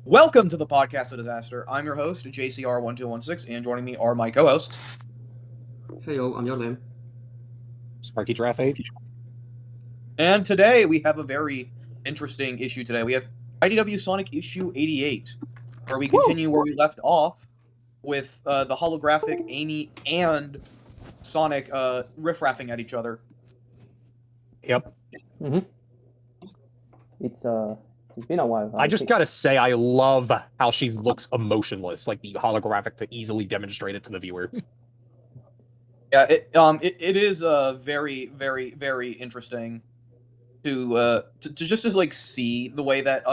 Welcome to the podcast of disaster. I'm your host, JCR1216, and joining me are my co-hosts. Heyo, I'm Jordan. Sparky Girrafe. And today we have a very interesting issue today. We have IDW Sonic issue 88, where we continue where we left off with the holographic Amy and Sonic riff-raffing at each other. Yep. It's been a while. I just gotta say, I love how she looks emotionless, like the holographic to easily demonstrate it to the viewer. Yeah, it is very, very, very interesting to like see the way that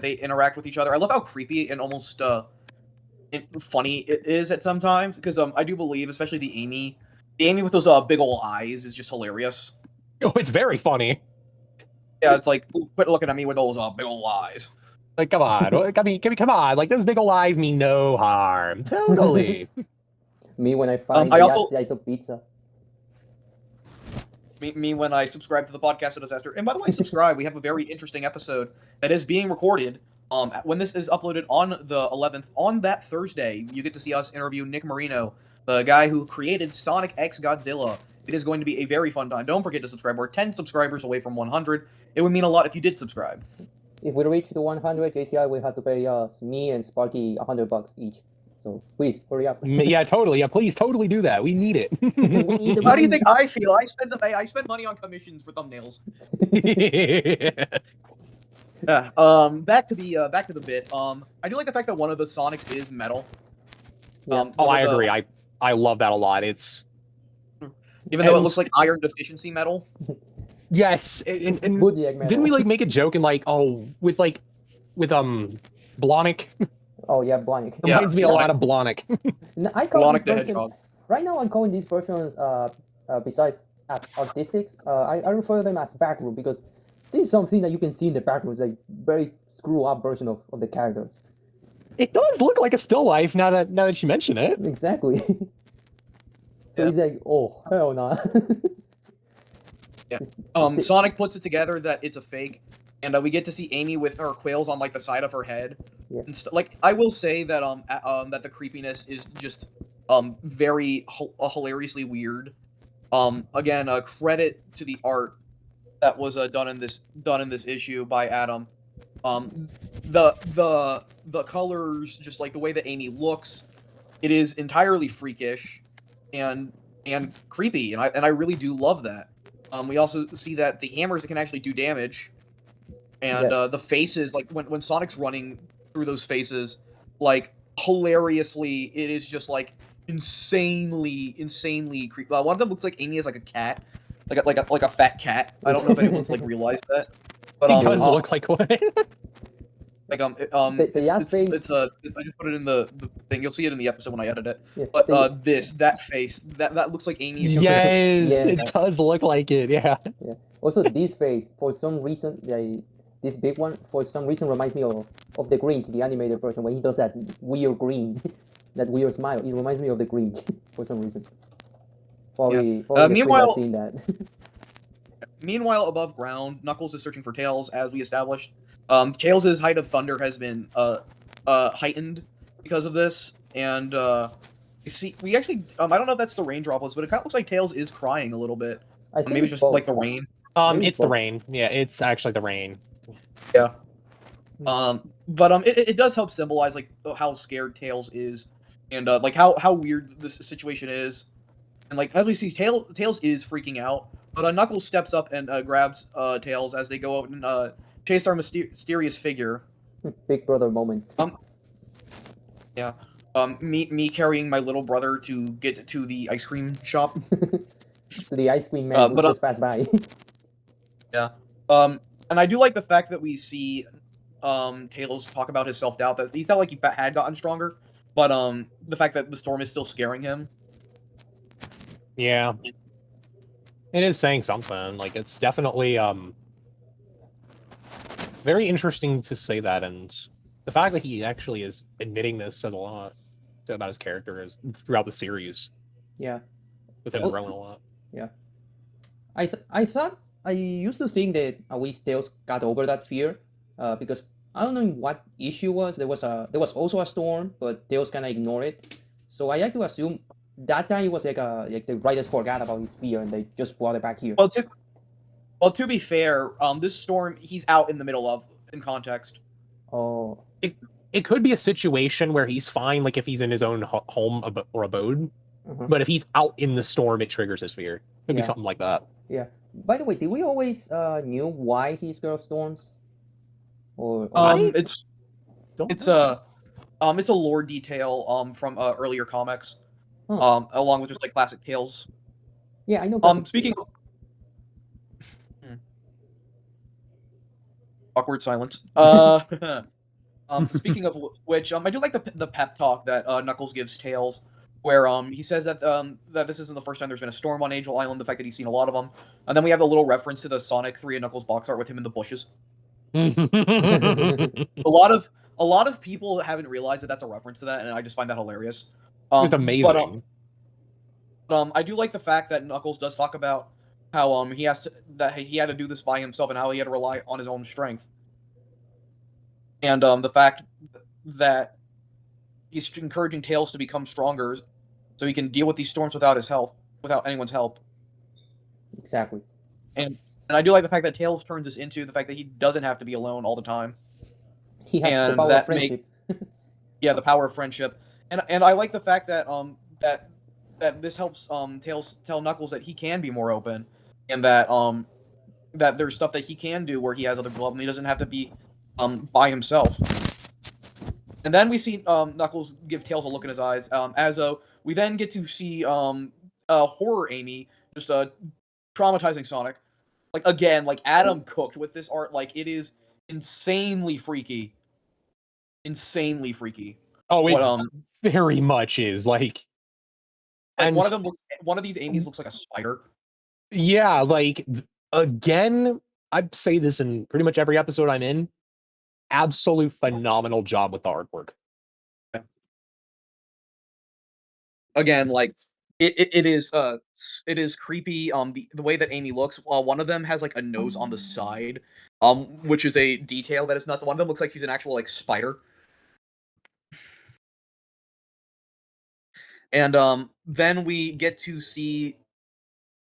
they interact with each other. I love how creepy and almost funny it is at sometimes, because I do believe, especially the Amy with those big ol' eyes is just hilarious. Oh, it's very funny. Yeah, it's like, quit looking at me with those big ol' eyes. Like, come on, come on. Like, those big ol' eyes mean no harm. Totally. Me when I find I also slice of pizza. Me when I subscribe to the podcast of disaster. And by the way, subscribe. We have a very interesting episode that is being recorded. When this is uploaded on the 11th, on that Thursday, you get to see us interview Nick Marino, the guy who created Sonic X Godzilla. It is going to be a very fun time. Don't forget to subscribe. We're 10 subscribers away from 100. It would mean a lot if you did subscribe. If we reach the 100, JCI will have to pay us, me and Sparky, $100 each. So please hurry up. Yeah, totally. Yeah, please, totally do that. We need it. How do you think I feel? I spend money on commissions for thumbnails. Yeah. Back to the bit. I do like the fact that one of the Sonics is metal. I agree. I love that a lot. It's even though it looks like iron deficiency metal. Yes, and didn't we like make a joke and like with Blonic? Oh yeah, Blonic. Reminds me a lot of Blonic. I call Blonic the Hedgehog. Right now, I'm calling these versions besides artistics. I refer to them as backroom because this is something that you can see in the background, like very screw up version of the characters. It does look like a still life now that you mention it. Exactly. So he's like, oh hell no. Yeah. Sonic puts it together that it's a fake, and we get to see Amy with her quails on like the side of her head. Yeah. And like, I will say that that the creepiness is just very hilariously weird. Again, credit to the art that was done in this issue by Adam. The colors, just like the way that Amy looks, it is entirely freakish and creepy, and I really do love that. We also see that the hammers can actually do damage, and the faces, like when Sonic's running through those faces, like hilariously, it is just like insanely creepy. One of them looks like Amy is like a cat, like a fat cat. I don't know if anyone's like realized that, but He does look like one. Like I just put it in the thing. You'll see it in the episode when I edit it. Yeah, but that face that looks like Amy. Yes, Yeah. it does look like it. Yeah. Yeah. Also, this face, for some reason, this big one, for some reason, reminds me of the Grinch, the animated version, when he does that weird grin, that weird smile. It reminds me of the Grinch for some reason. Meanwhile, seen that. Meanwhile, above ground, Knuckles is searching for Tails, as we established. Tails' height of thunder has been heightened because of this, and you see, we actually I don't know if that's the rain droplets, but it kind of looks like Tails is crying a little bit. I think Maybe just both. like the rain. It's the rain. Yeah, it's actually the rain. Yeah. But it does help symbolize like how scared Tails is, and like how weird this situation is, and like as we see, Tails is freaking out, but Knuckles steps up and grabs Tails as they go out and chase our mysterious figure. Big brother moment. Yeah. Me carrying my little brother to get to the ice cream shop. To the ice cream man who just passed by. Yeah. And I do like the fact that we see Tails talk about his self-doubt, that he felt like he had gotten stronger, but the fact that the storm is still scaring him. Yeah. It is saying something. Like, it's definitely very interesting to say that, and the fact that he actually is admitting this says a lot about his character throughout the series. Yeah. With him growing a lot. Yeah. I thought I used to think that at least Tails got over that fear, because I don't know what issue was. There was also a storm, but Tails kind of ignored it. So I like to assume that time it was like the writers forgot about his fear and they just brought it back here. Well, to be fair, this storm he's out in the middle of in context. Oh, It could be a situation where he's fine, like if he's in his own home or abode. But if he's out in the storm, it triggers his fear. Could be Yeah. something like that. yeah. By the way, did we always knew why he's scared of storms? Or It's Don't it's know. a lore detail from earlier comics. Huh. Along with just like classic tales. Yeah, I know. Classic Speaking Tales. of awkward silence. Speaking of which, I do like the pep talk that Knuckles gives Tails, where he says that this isn't the first time there's been a storm on Angel Island. The fact that he's seen a lot of them, and then we have a little reference to the Sonic 3 and Knuckles box art with him in the bushes. A lot of people haven't realized that that's a reference to that, and I just find that hilarious. It's amazing. But I do like the fact that Knuckles does talk about how he had to do this by himself and how he had to rely on his own strength, and the fact that he's encouraging Tails to become stronger so he can deal with these storms without anyone's help. Exactly. And I do like the fact that Tails turns this into the fact that he doesn't have to be alone all the time. He has the And power of that friendship. Yeah, the power of friendship. And I like the fact that that this helps Tails tell Knuckles that he can be more open, and that there's stuff that he can do where he has other people help and he doesn't have to be by himself. And then we see Knuckles give Tails a look in his eyes. We then get to see horror Amy just traumatizing Sonic. Like again, like Adam cooked with this art. Like it is insanely freaky. Insanely freaky. Oh, it What very much is like and one of these Amy's looks like a spider. yeah, like again, I say this in pretty much every episode I'm in. Absolute phenomenal job with the artwork. Again, like it is creepy. The way that Amy looks. One of them has like a nose on the side, which is a detail that is nuts. One of them looks like she's an actual like spider. And then we get to see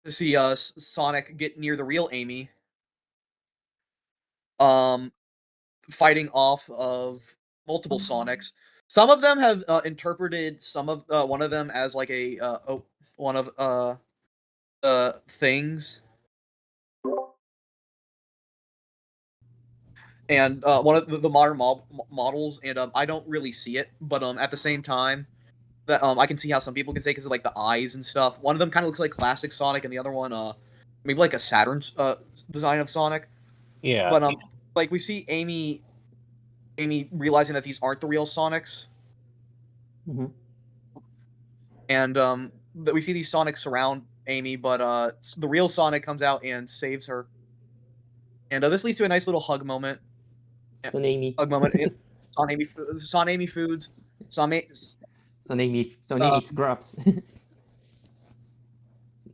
Sonic get near the real Amy. Fighting off of multiple Sonics. Some of them have interpreted one of them as like one of things, and one of the modern models, and I don't really see it, but at the same time, that I can see how some people can say because of like the eyes and stuff. One of them kind of looks like classic Sonic, and the other one maybe like a Saturn design of Sonic. Yeah. But like we see Amy realizing that these aren't the real Sonics. Mm-hmm. And that we see these Sonics surround Amy, but the real Sonic comes out and saves her. And this leads to a nice little hug moment. Son Amy. Hug moment. Son Amy Foods. Son Amy Scrubs.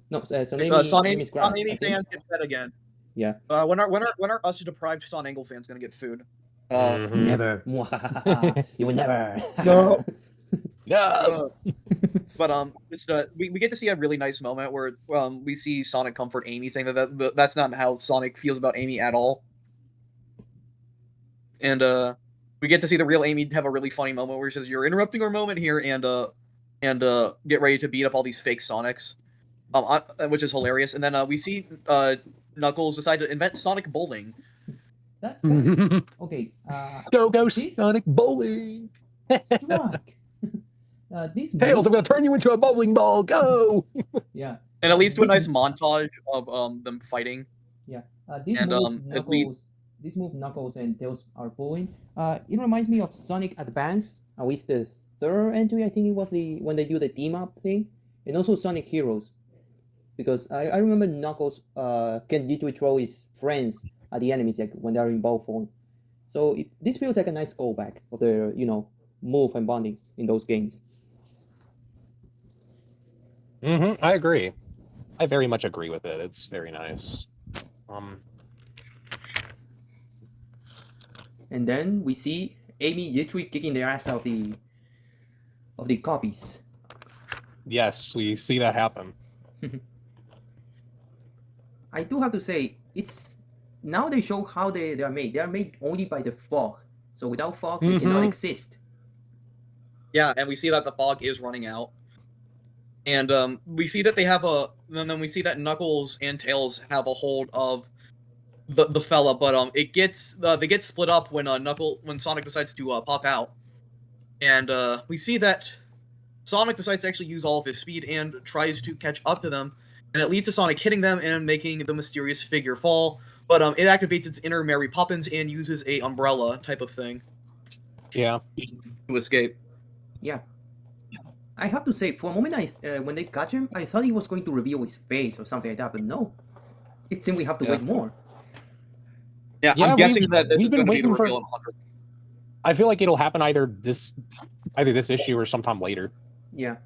No, Son Amy Scrubs. Son Amy fans get fed again. Yeah. When are us deprived Son Angle fans gonna get food? Never. You will never. No. No. But we get to see a really nice moment where we see Sonic comfort Amy, saying that's not how Sonic feels about Amy at all. And we get to see the real Amy have a really funny moment where he says, "You're interrupting our moment here," and get ready to beat up all these fake Sonics, which is hilarious. And then we see Knuckles decide to invent Sonic bowling. That's okay. Go Sonic bowling. Struck. Tails, I'm gonna turn you into a bowling ball. Go. Yeah. And it leads to a nice montage of them fighting. Yeah. This move Knuckles and Tails are pulling. It reminds me of Sonic Advance. At least the third entry, I think it was when they do the team up thing, and also Sonic Heroes, because I remember Knuckles can literally throw his friends at the enemies like when they're in ball form. So this feels like a nice callback of the move and bonding in those games. I agree. I very much agree with it. It's very nice. And then we see Amy literally kicking the ass of the copies. Yes, we see that happen. I do have to say, it's now they show how they are made. They are made only by the fog. So without fog, they cannot Mhm. exist. Yeah, and we see that the fog is running out. And we see that they have and then we see that Knuckles and Tails have a hold of the fella, but it gets they get split up when when Sonic decides to pop out, and we see that Sonic decides to actually use all of his speed and tries to catch up to them, and it leads to Sonic hitting them and making the mysterious figure fall. But it activates its inner Mary Poppins and uses a umbrella type of thing Yeah. to escape. Yeah. I have to say, for a moment, when they catch him, I thought he was going to reveal his face or something like that, but no. It seemed we have to wait more. Yeah, Yeah, I'm guessing that this we've is been going to be the waiting for- reveal in 100. I feel like it'll happen either this issue or sometime later. Yeah.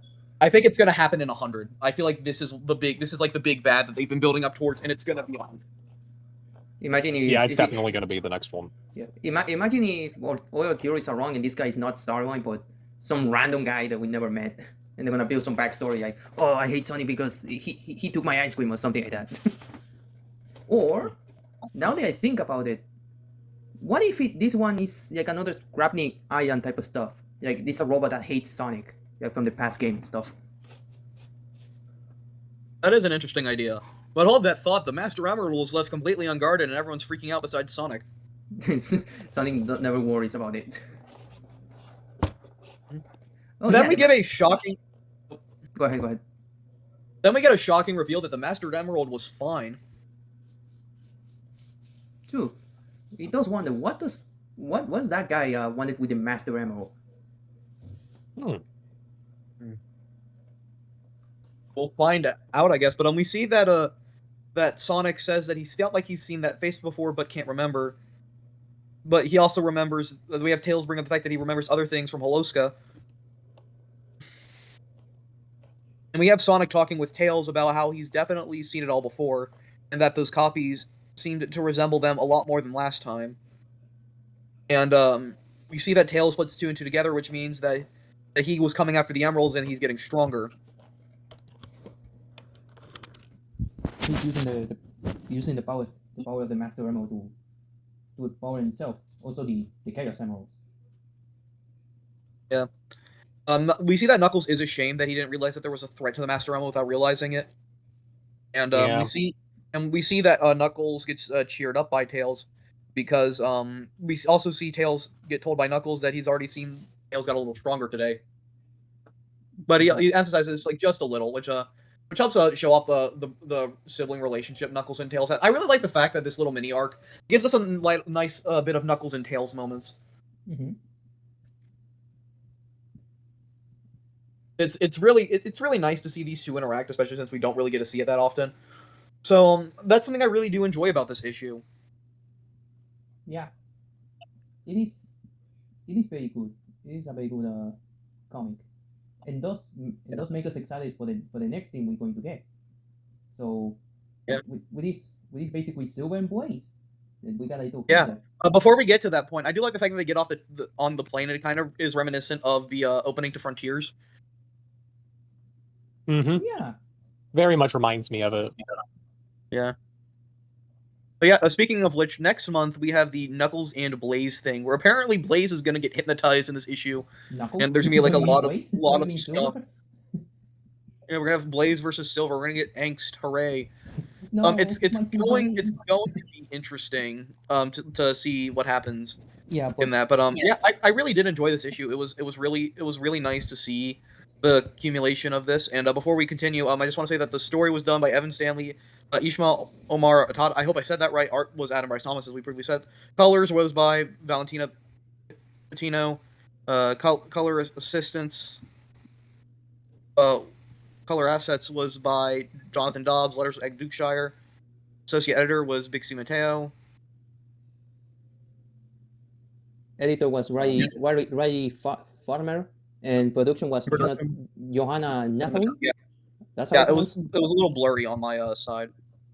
I think it's going to happen in 100. I feel like this is like the big bad that they've been building up towards, and it's going to be on. Imagine if... Yeah, it's definitely going to be the next one. Yeah. Imagine if all your theories are wrong and this guy is not Starline, but some random guy that we never met. And they're going to build some backstory like, oh, I hate Sonic because he took my ice cream or something like that. Or, now that I think about it, what if this one is like another Scrapnik Island type of stuff? Like, this is a robot that hates Sonic, like from the past game and stuff. That is an interesting idea. But hold that thought, the Master Emerald was left completely unguarded and everyone's freaking out besides Sonic. Sonic never worries about it. Oh, then we get a shocking... Go ahead. Then we get a shocking reveal that the Master Emerald was fine. True. It does wonder, what was that guy wanted with the Master Emerald? We'll find out, I guess. But we see that that Sonic says that he's felt like he's seen that face before, but can't remember. But he also remembers. We have Tails bring up the fact that he remembers other things from Holoska. And we have Sonic talking with Tails about how he's definitely seen it all before, and that those copies seemed to resemble them a lot more than last time. And we see that Tails puts 2 and 2 together, which means that he was coming after the emeralds and he's getting stronger. He's using the power of the Master Emerald to power himself. Also the Chaos Emeralds. Yeah. We see that Knuckles is ashamed that he didn't realize that there was a threat to the Master Emerald without realizing it. And we see that Knuckles gets cheered up by Tails because we also see Tails get told by Knuckles that he's already seen Tails got a little stronger today. But he emphasizes like just a little, which helps show off the sibling relationship Knuckles and Tails have. I really like the fact that this little mini arc gives us a nice bit of Knuckles and Tails moments. Mm-hmm. It's really nice to see these two interact, especially since we don't really get to see it that often. So that's something I really do enjoy about this issue. Yeah, it is very good. It is a very good comic, and does make us excited for the next thing we're going to get. So yeah, with this basically Silver and Blaze, we got a little before we get to that point, I do like the fact that they get off on the plane, and it kind of is reminiscent of the opening to Frontiers. Mm-hmm. Yeah, very much reminds me of it. Yeah. But yeah, speaking of which, next month we have the Knuckles and Blaze thing, where apparently Blaze is going to get hypnotized in this issue, Knuckles? and there's going to be like a lot of stuff. Silver? Yeah, we're gonna have Blaze versus Silver. We're gonna get angst. Hooray! No, it's going to be interesting to see what happens. Yeah, in that. But I really did enjoy this issue. It was really nice to see the accumulation of this. And before we continue, I just want to say that the story was done by Evan Stanley, Ishmael Omar Atad. I hope I said that right. Art was Adam Bryce Thomas, as we previously said. Colors was by Valentina Patino. Color assistance. Color assets was by Jonathan Dobbs. Letters Egg Dukeshire. Associate editor was Bixie Mateo. Editor was Riley Farmer, and production was Johanna Napoli. Yeah, that's it was a little blurry on my side.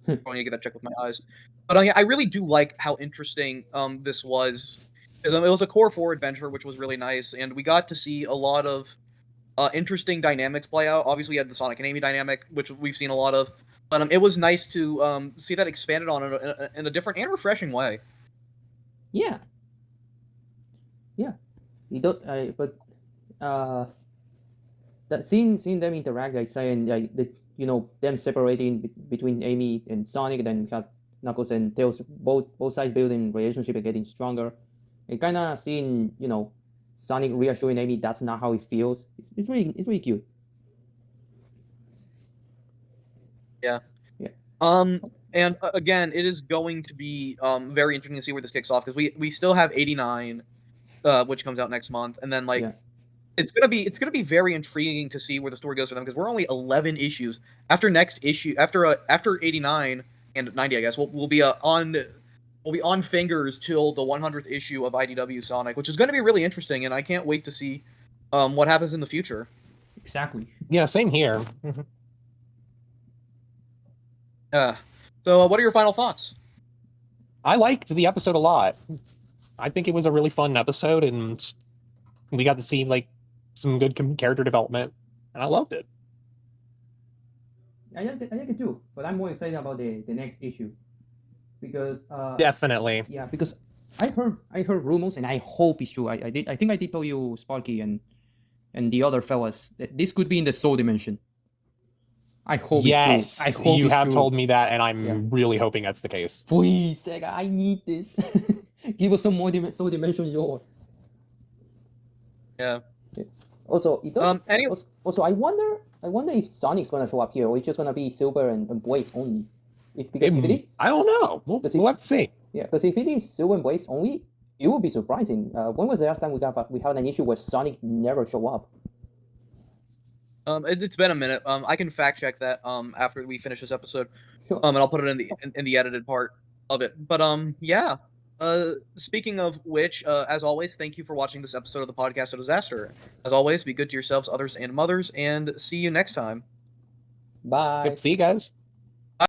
I need to get that checked with my eyes. But I really do like how interesting this was, Because it was a Core 4 adventure, which was really nice, and we got to see a lot of interesting dynamics play out. Obviously, we had the Sonic and Amy dynamic, which we've seen a lot of, but it was nice to see that expanded on in a different and refreshing way. Yeah. You don't, but that seeing them interact, like saying like them separating between Amy and Sonic, then have Knuckles and Tails both sides building relationship and getting stronger, and kind of seeing Sonic reassuring Amy that's not how it feels. It's really cute. Yeah. Yeah. And again, it is going to be very interesting to see where this kicks off, because we still have 89, which comes out next month, and then Yeah. it's gonna be very intriguing to see where the story goes for them, because we're only 11 issues after next issue. After 89 and 90, I guess we'll be on fingers till the 100th issue of IDW Sonic, which is going to be really interesting, and I can't wait to see what happens in the future. Exactly. Yeah, same here. So what are your final thoughts? I liked the episode a lot. I think it was a really fun episode, and we got to see like some good character development, and I loved it. I like it too, but I'm more excited about the next issue because Definitely. yeah, because I heard rumors, and I hope it's true. I think I did tell you, Sparky and the other fellas, that this could be in the Soul Dimension. I hope yes, it's true. I hope you it's have true. told me that, and I'm really hoping that's the case. Please, Sega, I need this. Give us some more Soul Dimension lore. Yeah. Also, it does. Anyway, Also, I wonder if Sonic's gonna show up here, or it's just gonna be Silver and Blaze only. Because if it is, I don't know. We'll have to see. Yeah, because if it is Silver and Blaze only, it would be surprising. When was the last time we had an issue where Sonic never show up? It's been a minute. I can fact check that after we finish this episode. Sure. And I'll put it in the edited part of it. But yeah. Speaking of which, as always, thank you for watching this episode of the Podcast of Disaster. As always, be good to yourselves, others, and mothers, and see you next time. Bye. Yep, see you guys.